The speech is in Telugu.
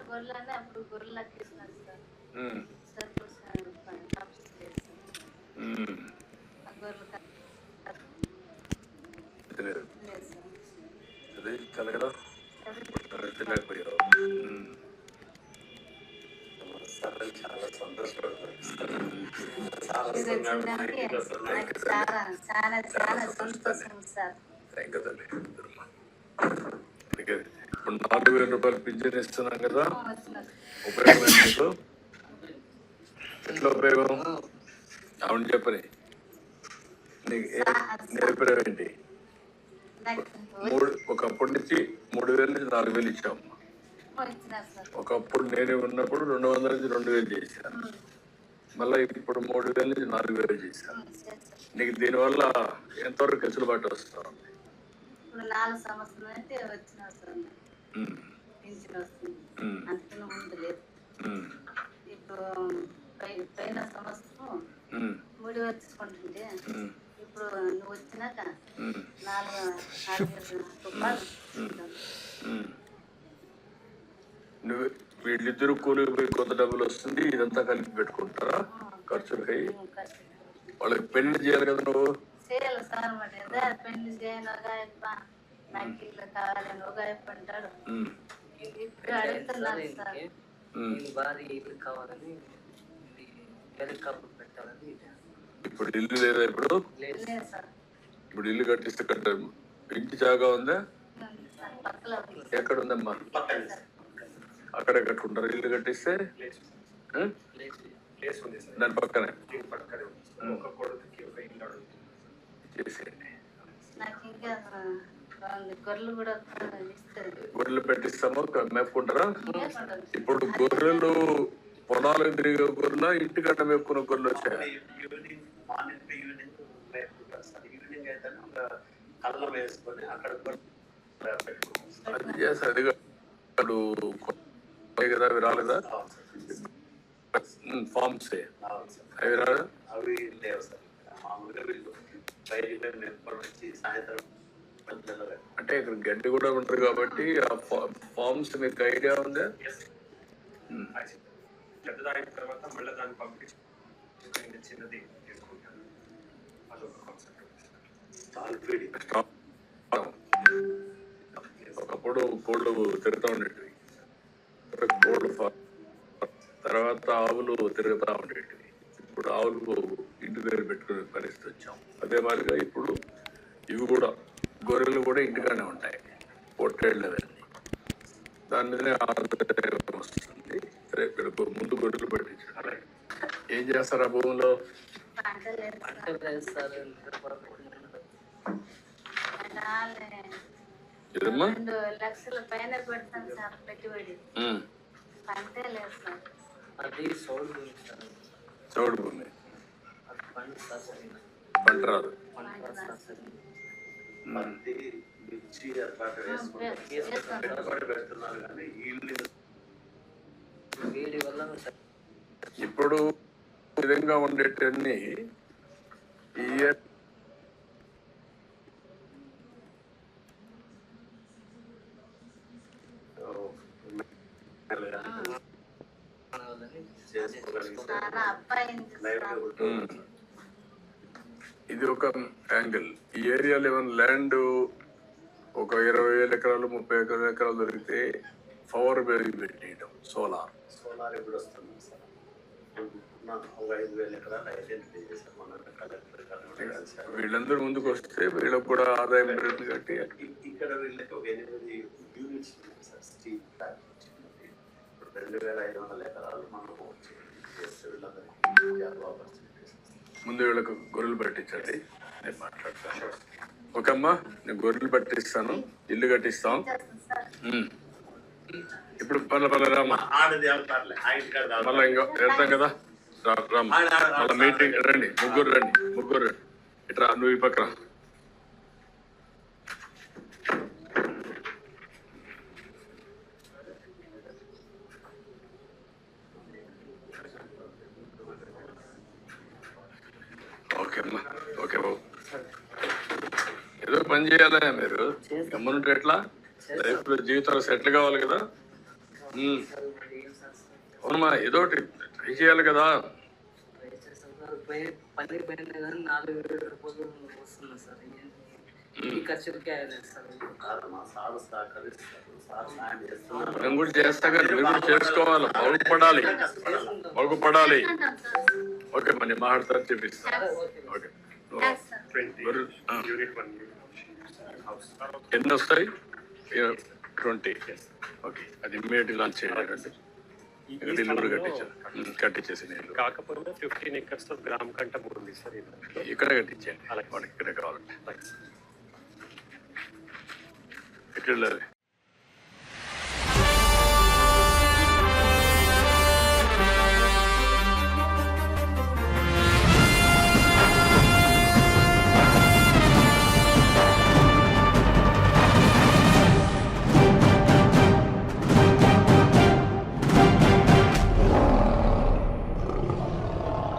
గొర్రెలనే అప్పుడు గొర్రెలకి ఇస్తున్నారు సార్. అదే కలగడం తినకపోయావు. చాలా సంతోషపడతాను. ఇప్పుడు 4,000 రూపాయలు పింఛన్ ఇస్తున్నాం కదా, ఉపయోగం ఏంటో ఎట్లా ఉపయోగం అవును చెప్పని నీకు నేర్పడం ఏంటి? ఒకప్పటి నుంచి 3,000 నుంచి 4,000 ఇచ్చాము. ఒకప్పుడు నేను ఉన్నప్పుడు 200 నుంచి 2,000 చేశాను. మళ్ళీ ఇప్పుడు 3,000 నుంచి 4,000 చేశాను. నీకు దీనివల్ల ఎంతవరకు వెసులుబాటు వస్తా ఉంది? 4 సంవత్సరాలు అయితే వచ్చిన పింఛన్ వస్తుంది, అంతకన్నా ముందు లేదు. ఇప్పుడు పైన సంవత్సరం 3 వచ్చుకుంటుంటే ఇప్పుడు నువ్వు వచ్చినాక 4,000 రూపాయలు. నువ్వు వీళ్ళిద్దరు కూలికి పోయి కొంత డబ్బులు వస్తుంది, ఇదంతా కలిపి పెట్టుకుంటారా ఖర్చులకి? వాళ్ళకి పెళ్లి చేయాలి కదా నువ్వు? చేయాలి సార్. మరి పెళ్లి చేయను నాకు ఇల్లు కావాలని ఒక అంటాడు. ఇప్పుడు అడుగుతున్నాను సార్. ఇప్పుడు ఇల్లు లేదా? ఇప్పుడు ఇల్లు కట్టిస్తే కట్టారు. ఇంటి జాగా ఉందా? ఎక్కడ ఉందమ్మా? అక్కడే కట్టుకుంటారు. ఇల్లు కట్టిస్తే దాని పక్కనే చేసేయండి. గొర్రెలు పెట్టిస్తాము, మేపుకుంటారా? ఇప్పుడు గొర్రెలు పొలాలు తిరిగే గొర్రెల ఇంటికట్ట మేపుకున్న గొర్రెలు వచ్చాయి. అది చేస్తారు. అది కదా అవి రాలేదా? ఫార్మ్స్ అవి రాలేదా? అవి లేవు సార్. అంటే ఇక్కడ గడ్డి కూడా ఉంటుంది కాబట్టి ఆ ఫార్మ్స్ మీకు ఐడియా ఉందా? పెద్దదాయిన తర్వాత మళ్ళీ దాన్ని పంపించి చిన్నది తీసుకుంటాను. ఒకప్పుడు కోళ్ళు తిరుగుతూ ఉండేటివి, కోళ్ళు తర్వాత ఆవులు తిరుగుతూ ఉండేటివి. ఇప్పుడు ఆవులు ఇంటి దగ్గర పెట్టుకునే పరిస్థితి వచ్చాం. అదే మాదిరిగా ఇప్పుడు ఇవి కూడా గొర్రెలు కూడా ఇంటికానే ఉంటాయి, పొట్టేళ్ళు అవన్నీ. దాని మీదనే ఆదాయం వస్తుంది. సరే వీళ్ళకు ముందు గొర్రెలు పెట్టించాలి. ఏం చేస్తారు ఆ భూమిలో? ఏదమ్మా? 2 లక్షల పైన పెడతాను సార్ పెట్టుబడి. పంటే లేదు సార్. అది చౌడు భూమి, పంట రాదు. ఇప్పుడు విధంగా ఉండేటన్ని ఈ ఇది ఒక యాంగిల్. ఈ ఏరియాలో ఏమైనా ల్యాండ్ ఒక 20,000 ఎకరాలు 30 ఎకరాలు దొరికితే పవర్ బేరింగ్ పెట్టేయడం. సోలార్ ఇప్పుడు వస్తుంది సార్. 5,000 ఎకరాలు ఐడెంటిఫై చేశారు. వీళ్ళందరూ ముందుకు వస్తే వీళ్ళకి కూడా ఆదాయం పెరుగుతుంది. కట్టి ఇక్కడ వీళ్ళకి ఒక 8 యూనిట్స్ ఉన్నాయి సార్. స్టీల్ ప్లాంట్ 2,500 ఎకరాలు మనం చేస్తే వీళ్ళందరికీ ముందు వీళ్ళకు గొర్రెలు పట్టించండి, నేను మాట్లాడతాను. ఓకేమ్మా, నేను గొర్రెలు పట్టిస్తాను, ఇల్లు కట్టిస్తాం. ఇప్పుడు రామ్మా, మళ్ళీ ఇంకా వెళ్తాం కదా. మళ్ళీ మీటింగ్ రండి, ముగ్గురు ఇట్రా. నువ్వు ఈ పక్కన ఓకే అమ్మా. ఓకే బాబు, ఏదో పని చేయాలా మీరు? గమ్మునుంటే ఎట్లా? లైఫ్ లో జీవితంలో సెటిల్ కావాలి కదా. అవునమ్మా, ఏదో ఒకటి ట్రై చేయాలి కదా. పని పైన కానీ 4,000 రూపాయలు వస్తుంది సార్. ఈ ఖర్చులకే అయ్యలేదు సార్. నేను కూడా చేస్తా కానీ మీరు కూడా చేసుకోవాలి, బాగుపడాలి. ఓకే మరి మాట్లాడతారు, చెప్పిస్తాను. ఓకే, యూనిట్ 1 ఎన్ని వస్తాయి? 20. ఓకే, అది ఇమ్మీడియట్ లాంచ్ చేయాలి. డెలివరీ కట్టించేసి నేను కాకపోతే 15 acres గ్రామ కంట ఉంది సార్. ఇక్కడే కట్టించేయండి, అలాగే వాళ్ళకి ఇక్కడే కావాలంటే. ఎక్కడ